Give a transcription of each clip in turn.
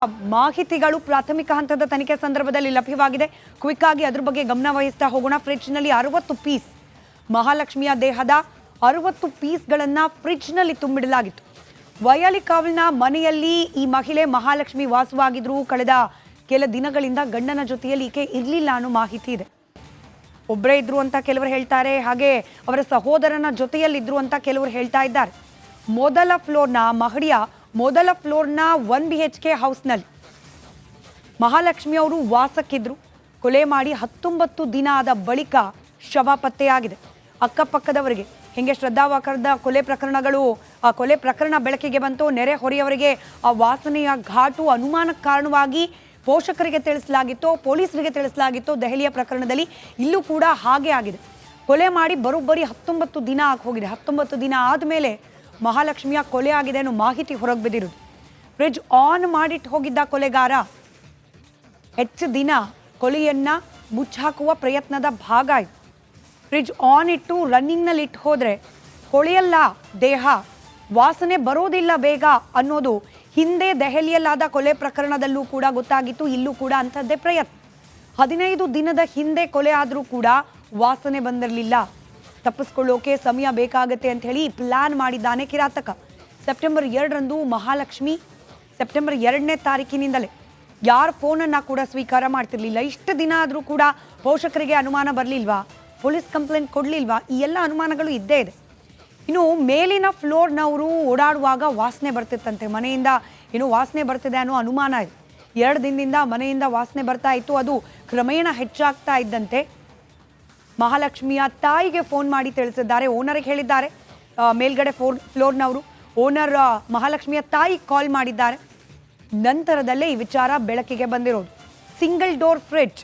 ಮಾಹಿತಿಗಳು ಪ್ರಾಥಮಿಕ ಹಂತದ ತನಿಖೆ ಸಂದರ್ಭದಲ್ಲಿ ಲಭ್ಯವಾಗಿದೆ. ಕ್ವಿಕ್ ಆಗಿ ಅದರ ಬಗ್ಗೆ ಗಮನ ವಹಿಸ್ತಾ ಹೋಗೋಣ. ಫ್ರಿಡ್ಜ್ ನಲ್ಲಿ 60 ಪೀಸ್ ಮಹಾಲಕ್ಷ್ಮಿಯ ದೇಹದ 60 ಪೀಸ್ಗಳನ್ನು ಫ್ರಿಡ್ಜ್ ನಲ್ಲಿ ತುಂಬಿಡಲಾಗಿತ್ತು. ವಯಾಲಿಕಾವಲ್ನ ಮನೆಯಲ್ಲಿ ಈ ಮಹಿಳೆ ಮಹಾಲಕ್ಷ್ಮಿ ವಾಸವಾಗಿದ್ರು. ಕಳೆದ ಕೆಲ ದಿನಗಳಿಂದ ಗಂಡನ ಜೊತೆಯಲ್ಲಿ ಈಕೆ ಇರಲಿಲ್ಲ ಅನ್ನೋ ಮಾಹಿತಿ ಇದೆ. ಒಬ್ಬರೇ ಇದ್ರು ಅಂತ ಕೆಲವರು ಹೇಳ್ತಾರೆ, ಹಾಗೆ ಅವರ ಸಹೋದರನ ಜೊತೆಯಲ್ಲಿದ್ರು ಅಂತ ಕೆಲವರು ಹೇಳ್ತಾ ಇದ್ದಾರೆ. ಮೊದಲ ಫ್ಲೋರ್ನ ಮಹಡಿಯ ಮೊದಲ ಫ್ಲೋರ್ನ 1 BHK ಹೌಸ್ನಲ್ಲಿ ಮಹಾಲಕ್ಷ್ಮಿ ಅವರು ವಾಸಕ್ಕಿದ್ರು. ಕೊಲೆ ಮಾಡಿ 19 ದಿನ ಆದ ಬಳಿಕ ಶವ ಪತ್ತೆಯಾಗಿದೆ. ಅಕ್ಕಪಕ್ಕದವರಿಗೆ ಹಿಂಗೆ ಶ್ರದ್ಧಾವಾಕರದ ಕೊಲೆ ಪ್ರಕರಣ ಬೆಳಕಿಗೆ ಬಂತು. ನೆರೆಹೊರೆಯವರಿಗೆ ಆ ವಾಸನೆಯ ಘಾಟು ಅನುಮಾನಕ್ಕೆ ಕಾರಣವಾಗಿ ಪೋಷಕರಿಗೆ ತಿಳಿಸಲಾಗಿತ್ತು, ಪೊಲೀಸರಿಗೆ ತಿಳಿಸಲಾಗಿತ್ತು. ದೆಹಲಿಯ ಪ್ರಕರಣದಲ್ಲಿ ಇಲ್ಲೂ ಕೂಡ ಹಾಗೆ ಆಗಿದೆ. ಕೊಲೆ ಮಾಡಿ ಬರೋಬ್ಬರಿ 19 ದಿನ ಹೋಗಿದೆ. 19 ದಿನ ಆದಮೇಲೆ ಮಹಾಲಕ್ಷ್ಮಿಯ ಕೊಲೆ ಆಗಿದೆ ಅನ್ನೋ ಮಾಹಿತಿ ಹೊರಗೆ ಬಿದ್ದಿರೋದು. ಫ್ರಿಡ್ಜ್ ಆನ್ ಮಾಡಿಟ್ಟು ಹೋಗಿದ್ದ ಕೊಲೆಗಾರ ಹೆಚ್ಚು ದಿನ ಕೊಲೆಯನ್ನ ಮುಚ್ಚಾಕುವ ಪ್ರಯತ್ನದ ಭಾಗ ಇದು. ಫ್ರಿಡ್ಜ್ ಆನ್ ಇಟ್ಟು ರನ್ನಿಂಗ್ನಲ್ಲಿ ಇಟ್ಟು ಹೋದರೆ ಹೊಳೆಯಲ್ಲ ದೇಹ, ವಾಸನೆ ಬರೋದಿಲ್ಲ ಬೇಗ ಅನ್ನೋದು ಹಿಂದೆ ದೆಹಲಿಯಲ್ಲಾದ ಕೊಲೆ ಪ್ರಕರಣದಲ್ಲೂ ಕೂಡ ಗೊತ್ತಾಗಿತ್ತು. ಇಲ್ಲೂ ಕೂಡ ಅಂಥದ್ದೇ ಪ್ರಯತ್ನ. 15 ದಿನದ ಹಿಂದೆ ಕೊಲೆ ಆದರೂ ಕೂಡ ವಾಸನೆ ಬಂದಿರಲಿಲ್ಲ. ತಪ್ಪಿಸ್ಕೊಳ್ಳೋಕೆ ಸಮಯ ಬೇಕಾಗತ್ತೆ ಅಂತ ಹೇಳಿ ಪ್ಲಾನ್ ಮಾಡಿದ್ದಾನೆ ಕಿರಾತಕ. ಸೆಪ್ಟೆಂಬರ್ 2ರಂದು ಮಹಾಲಕ್ಷ್ಮಿ ಸೆಪ್ಟೆಂಬರ್ 2ನೇ ತಾರೀಕಿನಿಂದಲೇ ಯಾರ ಫೋನನ್ನು ಕೂಡ ಸ್ವೀಕಾರ ಮಾಡ್ತಿರ್ಲಿಲ್ಲ. ಇಷ್ಟು ದಿನ ಆದರೂ ಕೂಡ ಪೋಷಕರಿಗೆ ಅನುಮಾನ ಬರಲಿಲ್ವಾ, ಪೊಲೀಸ್ ಕಂಪ್ಲೇಂಟ್ ಕೊಡಲಿಲ್ವಾ? ಈ ಎಲ್ಲ ಅನುಮಾನಗಳು ಇದ್ದೇ ಇದೆ. ಇನ್ನು ಮೇಲಿನ ಫ್ಲೋರ್ನವರು ಓಡಾಡುವಾಗ ವಾಸನೆ ಬರ್ತಿತ್ತಂತೆ. ಮನೆಯಿಂದ ಏನು ವಾಸನೆ ಬರ್ತಿದೆ ಅನ್ನೋ ಅನುಮಾನ ಇದೆ. 2 ದಿನದಿಂದ ಮನೆಯಿಂದ ವಾಸನೆ ಬರ್ತಾ ಇತ್ತು. ಅದು ಕ್ರಮೇಣ ಹೆಚ್ಚಾಗ್ತಾ ಇದ್ದಂತೆ ಮಹಾಲಕ್ಷ್ಮಿಯ ತಾಯಿಗೆ ಫೋನ್ ಮಾಡಿ ತಿಳಿಸಿದ್ದಾರೆ. ಓನರ್ಗೆ ಹೇಳಿದ್ದಾರೆ. ಮೇಲ್ಗಡೆ ಫ್ಲೋರ್ನವರು ಓನರ್ ಮಹಾಲಕ್ಷ್ಮಿಯ ತಾಯಿ ಕಾಲ್ ಮಾಡಿದ್ದಾರೆ. ನಂತರದಲ್ಲೇ ಈ ವಿಚಾರ ಬೆಳಕಿಗೆ ಬಂದಿರೋದು. ಸಿಂಗಲ್ ಡೋರ್ ಫ್ರಿಡ್ಜ್,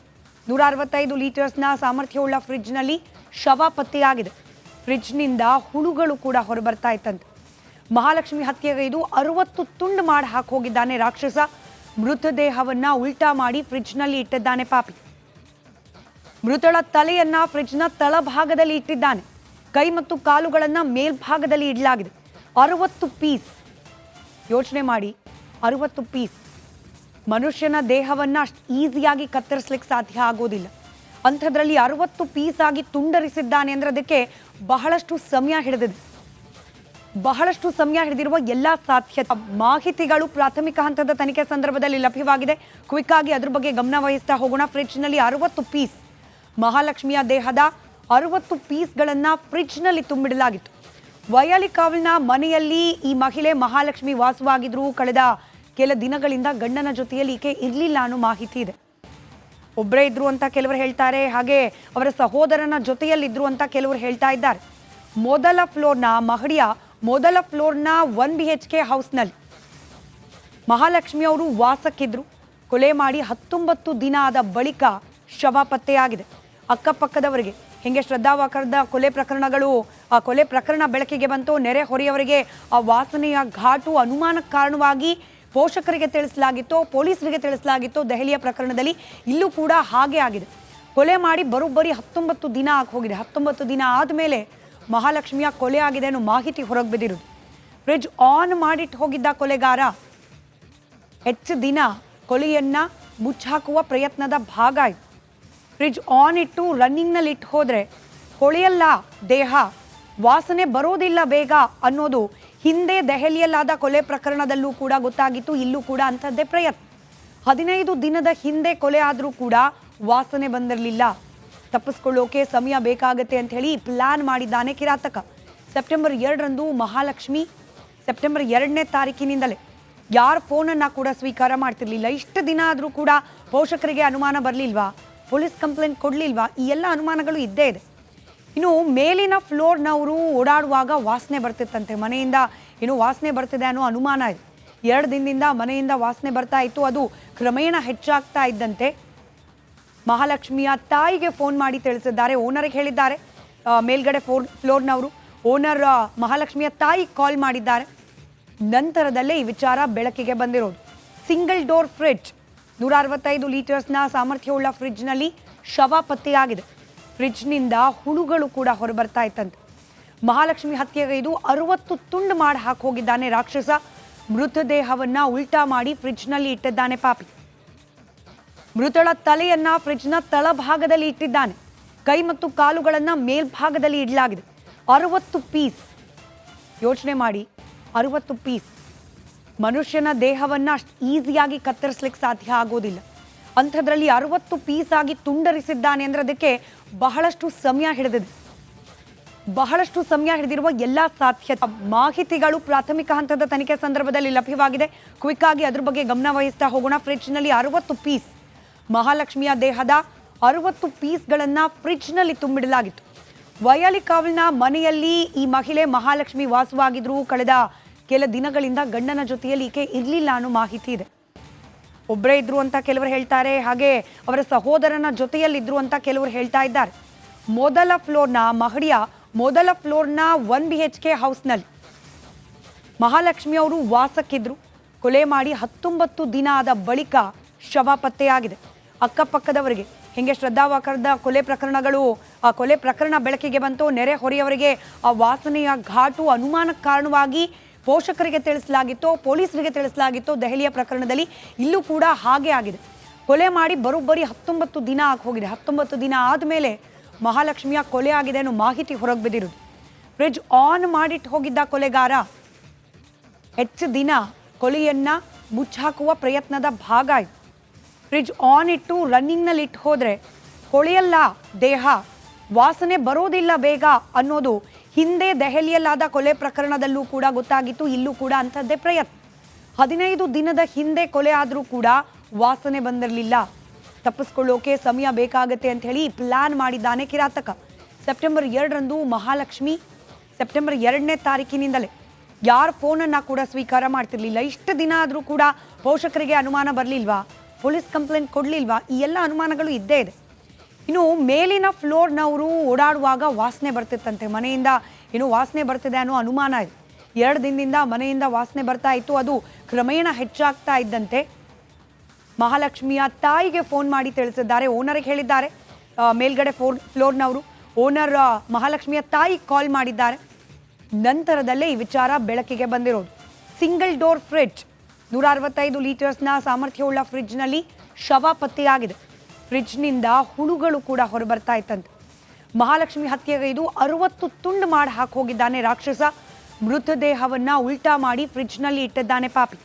165 ಲೀಟರ್ಸ್ನ ಸಾಮರ್ಥ್ಯವುಳ್ಳ ಫ್ರಿಡ್ಜ್ನಲ್ಲಿ ಶವ ಪತ್ತೆಯಾಗಿದೆ. ಫ್ರಿಡ್ಜ್ನಿಂದ ಹುಳುಗಳು ಕೂಡ ಹೊರಬರ್ತಾ ಇತ್ತಂತೆ. ಮಹಾಲಕ್ಷ್ಮಿ ಹತ್ಯೆಗೈದು 60 ತುಂಡು ಮಾಡಿ ಹೋಗಿದ್ದಾನೆ ರಾಕ್ಷಸ. ಮೃತದೇಹವನ್ನ ಉಲ್ಟಾ ಮಾಡಿ ಫ್ರಿಡ್ಜ್ನಲ್ಲಿ ಇಟ್ಟಿದ್ದಾನೆ ಪಾಪಿ. ಮೃತಳ ತಲೆಯನ್ನ ಫ್ರಿಡ್ಜ್ನ ತಳಭಾಗದಲ್ಲಿ ಇಟ್ಟಿದ್ದಾನೆ. ಕೈ ಮತ್ತು ಕಾಲುಗಳನ್ನು ಮೇಲ್ಭಾಗದಲ್ಲಿ ಇಡಲಾಗಿದೆ. 60 ಪೀಸ್, ಯೋಚನೆ ಮಾಡಿ, 60 ಪೀಸ್. ಮನುಷ್ಯನ ದೇಹವನ್ನು ಅಷ್ಟು ಈಸಿಯಾಗಿ ಕತ್ತರಿಸ್ಲಿಕ್ಕೆ ಸಾಧ್ಯ ಆಗೋದಿಲ್ಲ. ಅಂಥದ್ರಲ್ಲಿ 60 ಪೀಸ್ ಆಗಿ ತುಂಡರಿಸಿದ್ದಾನೆ ಅಂದರೆ ಅದಕ್ಕೆ ಬಹಳಷ್ಟು ಸಮಯ ಹಿಡಿದಿರುವ ಎಲ್ಲ ಸಾಧ್ಯತೆ ಮಾಹಿತಿಗಳು ಪ್ರಾಥಮಿಕ ಹಂತದ ತನಿಖೆ ಸಂದರ್ಭದಲ್ಲಿ ಲಭ್ಯವಾಗಿದೆ. ಕ್ವಿಕ್ ಆಗಿ ಅದ್ರ ಬಗ್ಗೆ ಗಮನ ವಹಿಸ್ತಾ ಹೋಗೋಣ. ಫ್ರಿಡ್ಜ್ನಲ್ಲಿ 60 ಪೀಸ್ ಮಹಾಲಕ್ಷ್ಮಿಯ ದೇಹದ 60 ಪೀಸ್ಗಳನ್ನು ಫ್ರಿಡ್ಜ್ನಲ್ಲಿ ತುಂಬಿಡಲಾಗಿತ್ತು. ವಯಾಲಿಕಾವಲ್ನ ಮನೆಯಲ್ಲಿ ಈ ಮಹಿಳೆ ಮಹಾಲಕ್ಷ್ಮಿ ವಾಸವಾಗಿದ್ರು. ಕಳೆದ ಕೆಲ ದಿನಗಳಿಂದ ಗಂಡನ ಜೊತೆಯಲ್ಲಿ ಈಕೆ ಇರಲಿಲ್ಲ ಅನ್ನೋ ಮಾಹಿತಿ ಇದೆ. ಒಬ್ಬರೇ ಇದ್ರು ಅಂತ ಕೆಲವರು ಹೇಳ್ತಾರೆ, ಹಾಗೆ ಅವರ ಸಹೋದರನ ಜೊತೆಯಲ್ಲಿದ್ರು ಅಂತ ಕೆಲವರು ಹೇಳ್ತಾ ಇದ್ದಾರೆ. ಮೊದಲ ಫ್ಲೋರ್ನ ಮಹಡಿಯ ಮೊದಲ ಫ್ಲೋರ್ನ 1 BHK ಹೌಸ್ನಲ್ಲಿ ಮಹಾಲಕ್ಷ್ಮಿ ಅವರು ವಾಸಕ್ಕಿದ್ರು. ಕೊಲೆ ಮಾಡಿ 19 ದಿನ ಆದ ಬಳಿಕ ಶವ ಪತ್ತೆಯಾಗಿದೆ. ಅಕ್ಕಪಕ್ಕದವರಿಗೆ ಹಿಂಗೆ ಶ್ರದ್ಧಾವಾಕರದ ಕೊಲೆ ಪ್ರಕರಣ ಬೆಳಕಿಗೆ ಬಂತು. ನೆರೆಹೊರೆಯವರಿಗೆ ಆ ವಾಸನೆಯ ಘಾಟು ಅನುಮಾನಕ್ಕೆ ಕಾರಣವಾಗಿ ಪೋಷಕರಿಗೆ ತಿಳಿಸಲಾಗಿತ್ತು, ಪೊಲೀಸರಿಗೆ ತಿಳಿಸಲಾಗಿತ್ತು. ದೆಹಲಿಯ ಪ್ರಕರಣದಲ್ಲಿ ಇಲ್ಲೂ ಕೂಡ ಹಾಗೆ ಆಗಿದೆ. ಕೊಲೆ ಮಾಡಿ ಬರೋಬ್ಬರಿ 19 ದಿನ ಹೋಗಿದೆ. 19 ದಿನ ಆದಮೇಲೆ ಮಹಾಲಕ್ಷ್ಮಿಯ ಕೊಲೆ ಆಗಿದೆ ಅನ್ನೋ ಮಾಹಿತಿ ಹೊರಗೆ ಬಿದ್ದಿರೋದು. ಫ್ರಿಡ್ಜ್ ಆನ್ ಮಾಡಿಟ್ಟು ಹೋಗಿದ್ದ ಕೊಲೆಗಾರ ಹೆಚ್ಚು ದಿನ ಕೊಲೆಯನ್ನ ಮುಚ್ಚಾಕುವ ಪ್ರಯತ್ನದ ಭಾಗ ಇದು. ಫ್ರಿಡ್ಜ್ ಆನ್ ಇಟ್ಟು ರನ್ನಿಂಗ್ನಲ್ಲಿ ಇಟ್ಟು ಹೋದರೆ ಹೊಳೆಯಲ್ಲ ದೇಹ, ವಾಸನೆ ಬರೋದಿಲ್ಲ ಬೇಗ ಅನ್ನೋದು ಹಿಂದೆ ದೆಹಲಿಯಲ್ಲಾದ ಕೊಲೆ ಪ್ರಕರಣದಲ್ಲೂ ಕೂಡ ಗೊತ್ತಾಗಿತ್ತು. ಇಲ್ಲೂ ಕೂಡ ಅಂಥದ್ದೇ ಪ್ರಯತ್ನ. 15 ದಿನದ ಹಿಂದೆ ಕೊಲೆ ಆದರೂ ಕೂಡ ವಾಸನೆ ಬಂದಿರಲಿಲ್ಲ. ತಪ್ಪಿಸ್ಕೊಳ್ಳೋಕೆ ಸಮಯ ಬೇಕಾಗತ್ತೆ ಅಂತ ಹೇಳಿ ಪ್ಲಾನ್ ಮಾಡಿದ್ದಾನೆ ಕಿರಾತಕ. ಸೆಪ್ಟೆಂಬರ್ 2ರಂದು ಮಹಾಲಕ್ಷ್ಮಿ ಸೆಪ್ಟೆಂಬರ್ 2ನೇ ತಾರೀಕಿನಿಂದಲೇ ಯಾರ ಫೋನನ್ನು ಕೂಡ ಸ್ವೀಕಾರ ಮಾಡ್ತಿರ್ಲಿಲ್ಲ. ಇಷ್ಟು ದಿನ ಆದರೂ ಕೂಡ ಪೋಷಕರಿಗೆ ಅನುಮಾನ ಬರಲಿಲ್ವಾ, ಪೊಲೀಸ್ ಕಂಪ್ಲೇಂಟ್ ಕೊಡಲಿಲ್ವಾ? ಈ ಎಲ್ಲ ಅನುಮಾನಗಳು ಇದ್ದೇ ಇದೆ. ಇನ್ನು ಮೇಲಿನ ಫ್ಲೋರ್ನವರು ಓಡಾಡುವಾಗ ವಾಸನೆ ಬರ್ತಿತ್ತಂತೆ. ಮನೆಯಿಂದ ಏನು ವಾಸನೆ ಬರ್ತಿದೆ ಅನ್ನೋ ಅನುಮಾನ ಇದೆ. 2 ದಿನದಿಂದ ಮನೆಯಿಂದ ವಾಸನೆ ಬರ್ತಾ ಇತ್ತು. ಅದು ಕ್ರಮೇಣ ಹೆಚ್ಚಾಗ್ತಾ ಇದ್ದಂತೆ ಮಹಾಲಕ್ಷ್ಮಿಯ ತಾಯಿಗೆ ಫೋನ್ ಮಾಡಿ ತಿಳಿಸಿದ್ದಾರೆ. ಓನರ್ಗೆ ಹೇಳಿದ್ದಾರೆ. ಮೇಲ್ಗಡೆ ಫ್ಲೋರ್ನವರು ಓನರ್ ಮಹಾಲಕ್ಷ್ಮಿಯ ತಾಯಿ ಕಾಲ್ ಮಾಡಿದ್ದಾರೆ. ನಂತರದಲ್ಲೇ ಈ ವಿಚಾರ ಬೆಳಕಿಗೆ ಬಂದಿರೋದು. ಸಿಂಗಲ್ ಡೋರ್ ಫ್ರಿಡ್ಜ್, 165 ಲೀಟರ್ಸ್ನ ಸಾಮರ್ಥ್ಯವುಳ್ಳ ಫ್ರಿಡ್ಜ್ನಲ್ಲಿ ಶವ ಪತ್ತೆಯಾಗಿದೆ. ಫ್ರಿಡ್ಜ್ನಿಂದ ಹುಳುಗಳು ಕೂಡ ಹೊರಬರ್ತಾ ಇತ್ತಂತೆ. ಮಹಾಲಕ್ಷ್ಮಿ ಹತ್ಯೆಗೈದು 60 ತುಂಡು ಮಾಡಿ ಹೋಗಿದ್ದಾನೆ ರಾಕ್ಷಸ. ಮೃತದೇಹವನ್ನ ಉಲ್ಟಾ ಮಾಡಿ ಫ್ರಿಡ್ಜ್ನಲ್ಲಿ ಇಟ್ಟಿದ್ದಾನೆ ಪಾಪಿ. ಮೃತಳ ತಲೆಯನ್ನ ಫ್ರಿಡ್ಜ್ನ ತಳಭಾಗದಲ್ಲಿ ಇಟ್ಟಿದ್ದಾನೆ. ಕೈ ಮತ್ತು ಕಾಲುಗಳನ್ನ ಮೇಲ್ಭಾಗದಲ್ಲಿ ಇಡಲಾಗಿದೆ. 60 ಪೀಸ್. ಯೋಚನೆ ಮಾಡಿ, 60 ಪೀಸ್. ಮನುಷ್ಯನ ದೇಹವನ್ನ ಅಷ್ಟು ಈಸಿಯಾಗಿ ಕತ್ತರಿಸ್ಲಿಕ್ಕೆ ಸಾಧ್ಯ ಆಗೋದಿಲ್ಲ. ಅಂಥದ್ರಲ್ಲಿ 60 ಪೀಸ್ ಆಗಿ ತುಂಡರಿಸಿದ್ದಾನೆ ಅಂದ್ರೆ ಅದಕ್ಕೆ ಬಹಳಷ್ಟು ಸಮಯ ಹಿಡಿದಿದೆ. ಬಹಳಷ್ಟು ಸಮಯ ಹಿಡಿದಿರುವ ಎಲ್ಲ ಸಾಧ್ಯತೆ ಮಾಹಿತಿಗಳು ಪ್ರಾಥಮಿಕ ಹಂತದ ತನಿಖೆ ಸಂದರ್ಭದಲ್ಲಿ ಲಭ್ಯವಾಗಿದೆ. ಕ್ವಿಕ್ ಆಗಿ ಅದ್ರ ಬಗ್ಗೆ ಗಮನ ವಹಿಸ್ತಾ ಹೋಗೋಣ. ಫ್ರಿಡ್ಜ್ನಲ್ಲಿ 60 ಪೀಸ್, ಮಹಾಲಕ್ಷ್ಮಿಯ ದೇಹದ 60 ಪೀಸ್ಗಳನ್ನ ಫ್ರಿಡ್ಜ್ನಲ್ಲಿ ತುಂಬಿಡಲಾಗಿತ್ತು. ವಯಾಲಿಕಾವಲ್ನ ಮನೆಯಲ್ಲಿ ಈ ಮಹಿಳೆ ಮಹಾಲಕ್ಷ್ಮಿ ವಾಸವಾಗಿದ್ರು. ಕಳೆದ ಕೆಲ ದಿನಗಳಿಂದ ಗಂಡನ ಜೊತೆಯಲ್ಲಿ ಈಕೆ ಇರಲಿಲ್ಲ ಅನ್ನೋ ಮಾಹಿತಿ ಇದೆ. ಒಬ್ಬರೇ ಇದ್ರು ಅಂತ ಕೆಲವರು ಹೇಳ್ತಾರೆ, ಹಾಗೆ ಅವರ ಸಹೋದರನ ಜೊತೆಯಲ್ಲಿದ್ರು ಅಂತ ಕೆಲವರು ಹೇಳ್ತಾ ಇದ್ದಾರೆ. ಮೊದಲ ಫ್ಲೋರ್ನ ಮಹಡಿಯ ಮೊದಲ ಫ್ಲೋರ್ನ 1 BHK ಹೌಸ್ನಲ್ಲಿ ಮಹಾಲಕ್ಷ್ಮಿ ಅವರು ವಾಸಕ್ಕಿದ್ರು. ಕೊಲೆ ಮಾಡಿ 19 ದಿನ ಆದ ಬಳಿಕ ಶವ ಪತ್ತೆಯಾಗಿದೆ. ಅಕ್ಕಪಕ್ಕದವರಿಗೆ ಹಿಂಗೆ ಶ್ರದ್ಧಾವಾಕರದ ಕೊಲೆ ಪ್ರಕರಣ ಬೆಳಕಿಗೆ ಬಂತು. ನೆರೆಹೊರೆಯವರಿಗೆ ಆ ವಾಸನೆಯ ಘಾಟು ಅನುಮಾನಕ್ಕೆ ಕಾರಣವಾಗಿ ಪೋಷಕರಿಗೆ ತಿಳಿಸಲಾಗಿತ್ತು, ಪೊಲೀಸರಿಗೆ ತಿಳಿಸಲಾಗಿತ್ತು. ದೆಹಲಿಯ ಪ್ರಕರಣದಲ್ಲಿ ಇಲ್ಲೂ ಕೂಡ ಹಾಗೆ ಆಗಿದೆ. ಕೊಲೆ ಮಾಡಿ ಬರೋಬ್ಬರಿ 19 ದಿನ ಹೋಗಿದೆ. 19 ದಿನ ಆದಮೇಲೆ ಮಹಾಲಕ್ಷ್ಮಿಯ ಕೊಲೆ ಆಗಿದೆ ಅನ್ನೋ ಮಾಹಿತಿ ಹೊರಗೆ ಬಿದ್ದಿರೋದು. ಫ್ರಿಡ್ಜ್ ಆನ್ ಮಾಡಿಟ್ಟು ಹೋಗಿದ್ದ ಕೊಲೆಗಾರ ಹೆಚ್ಚು ದಿನ ಕೊಲೆಯನ್ನ ಮುಚ್ಚಾಕುವ ಪ್ರಯತ್ನದ ಭಾಗ ಇದು. ಫ್ರಿಡ್ಜ್ ಆನ್ ಇಟ್ಟು ರನ್ನಿಂಗ್ನಲ್ಲಿ ಇಟ್ಟು ಹೋದರೆ ಹೊಳೆಯಲ್ಲ ದೇಹ, ವಾಸನೆ ಬರೋದಿಲ್ಲ ಬೇಗ ಅನ್ನೋದು ಹಿಂದೆ ದೆಹಲಿಯಲ್ಲಾದ ಕೊಲೆ ಪ್ರಕರಣದಲ್ಲೂ ಕೂಡ ಗೊತ್ತಾಗಿತ್ತು. ಇಲ್ಲೂ ಕೂಡ ಅಂಥದ್ದೇ ಪ್ರಯತ್ನ. 15 ದಿನದ ಹಿಂದೆ ಕೊಲೆ ಆದರೂ ಕೂಡ ವಾಸನೆ ಬಂದಿರಲಿಲ್ಲ. ತಪ್ಪಿಸ್ಕೊಳ್ಳೋಕೆ ಸಮಯ ಬೇಕಾಗತ್ತೆ ಅಂತ ಹೇಳಿ ಪ್ಲಾನ್ ಮಾಡಿದ್ದಾನೆ ಕಿರಾತಕ. ಸೆಪ್ಟೆಂಬರ್ 2ರಂದು ಮಹಾಲಕ್ಷ್ಮಿ ಸೆಪ್ಟೆಂಬರ್ 2ನೇ ತಾರೀಕಿನಿಂದಲೇ ಯಾರ ಫೋನನ್ನು ಕೂಡ ಸ್ವೀಕಾರ ಮಾಡ್ತಿರ್ಲಿಲ್ಲ. ಇಷ್ಟು ದಿನ ಆದರೂ ಕೂಡ ಪೋಷಕರಿಗೆ ಅನುಮಾನ ಬರಲಿಲ್ವಾ, ಪೊಲೀಸ್ ಕಂಪ್ಲೇಂಟ್ ಕೊಡಲಿಲ್ವಾ? ಈ ಎಲ್ಲ ಅನುಮಾನಗಳು ಇದ್ದೇ ಇದೆ. ಇನ್ನು ಮೇಲಿನ ಫ್ಲೋರ್ನವರು ಓಡಾಡುವಾಗ ವಾಸನೆ ಬರ್ತಿತ್ತಂತೆ. ಮನೆಯಿಂದ ಏನು ವಾಸನೆ ಬರ್ತಿದೆ ಅನ್ನೋ ಅನುಮಾನ ಇದೆ. 2 ದಿನದಿಂದ ಮನೆಯಿಂದ ವಾಸನೆ ಬರ್ತಾ ಇತ್ತು. ಅದು ಕ್ರಮೇಣ ಹೆಚ್ಚಾಗ್ತಾ ಇದ್ದಂತೆ ಮಹಾಲಕ್ಷ್ಮಿಯ ತಾಯಿಗೆ ಫೋನ್ ಮಾಡಿ ತಿಳಿಸಿದ್ದಾರೆ. ಓನರ್ಗೆ ಹೇಳಿದ್ದಾರೆ. ಮೇಲ್ಗಡೆ ಫ್ಲೋರ್ನವರು ಓನರ್ ಮಹಾಲಕ್ಷ್ಮಿಯ ತಾಯಿ ಕಾಲ್ ಮಾಡಿದ್ದಾರೆ. ನಂತರದಲ್ಲೇ ಈ ವಿಚಾರ ಬೆಳಕಿಗೆ ಬಂದಿರೋದು. ಸಿಂಗಲ್ ಡೋರ್ ಫ್ರಿಡ್ಜ್, 165 ಲೀಟರ್ಸ್ನ ಸಾಮರ್ಥ್ಯವುಳ್ಳ ಫ್ರಿಡ್ಜ್ನಲ್ಲಿ ಶವ ಪತ್ತೆಯಾಗಿದೆ. ಫ್ರಿಡ್ಜ್ನಿಂದ ಹುಳುಗಳು ಕೂಡ ಹೊರಬರ್ತಾ ಇತ್ತಂತೆ. ಮಹಾಲಕ್ಷ್ಮಿ ಹತ್ಯೆಗೈದು 60 ತುಂಡು ಮಾಡಿ ಹೋಗಿದ್ದಾನೆ ರಾಕ್ಷಸ. ಮೃತದೇಹವನ್ನ ಉಲ್ಟಾ ಮಾಡಿ ಫ್ರಿಡ್ಜ್ನಲ್ಲಿ ಇಟ್ಟಿದ್ದಾನೆ ಪಾಪಿ.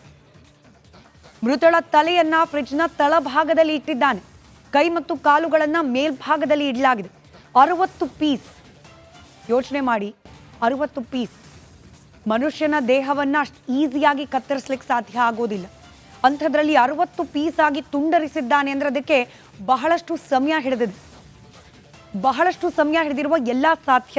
ಮೃತಳ ತಲೆಯನ್ನ ಫ್ರಿಡ್ಜ್ನ ತಳಭಾಗದಲ್ಲಿ ಇಟ್ಟಿದ್ದಾನೆ. ಕೈ ಮತ್ತು ಕಾಲುಗಳನ್ನ ಮೇಲ್ಭಾಗದಲ್ಲಿ ಇಡಲಾಗಿದೆ. 60 ಪೀಸ್. ಯೋಚನೆ ಮಾಡಿ, 60 ಪೀಸ್. ಮನುಷ್ಯನ ದೇಹವನ್ನ ಅಷ್ಟು ಈಸಿಯಾಗಿ ಕತ್ತರಿಸ್ಲಿಕ್ಕೆ ಸಾಧ್ಯ ಆಗೋದಿಲ್ಲ. ಅಂಥದ್ರಲ್ಲಿ 60 ಪೀಸ್ ಆಗಿ ತುಂಡರಿಸಿದ್ದಾನೆ ಅಂದ್ರೆ ಅದಕ್ಕೆ ಬಹಳಷ್ಟು ಸಮಯ ಹಿಡಿದಿದೆ. ಬಹಳಷ್ಟು ಸಮಯ ಹಿಡಿದಿರುವ ಎಲ್ಲ ಸಾಧ್ಯತೆ